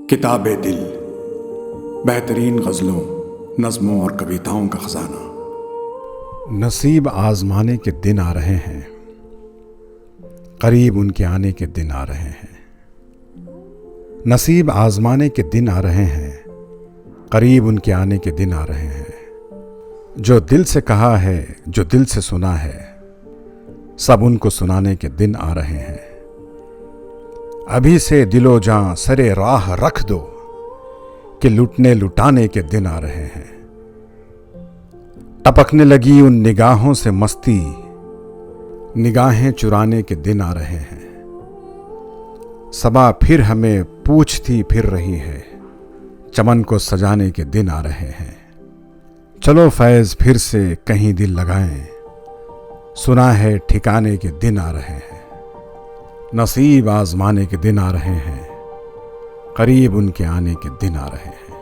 किताबे दिल, बेहतरीन गज़लों, नज़्मों और कविताओं का ख़ज़ाना। नसीब आज़माने के दिन आ रहे हैं, करीब उनके आने के दिन आ रहे हैं। नसीब आज़माने के दिन आ रहे हैं, करीब उनके आने के दिन आ रहे हैं। जो दिल से कहा है, जो दिल से सुना है, सब उनको सुनाने के दिन आ रहे हैं। अभी से दिलो जां सरे राह रख दो कि लुटने लुटाने के दिन आ रहे हैं। टपकने लगी उन निगाहों से मस्ती, निगाहें चुराने के दिन आ रहे हैं। सबा फिर हमें पूछती फिर रही है, चमन को सजाने के दिन आ रहे हैं। चलो फैज़ फिर से कहीं दिल लगाएं, सुना है ठिकाने के दिन आ रहे हैं। नसीब आज़माने के दिन आ रहे हैं, करीब उनके आने के दिन आ रहे हैं।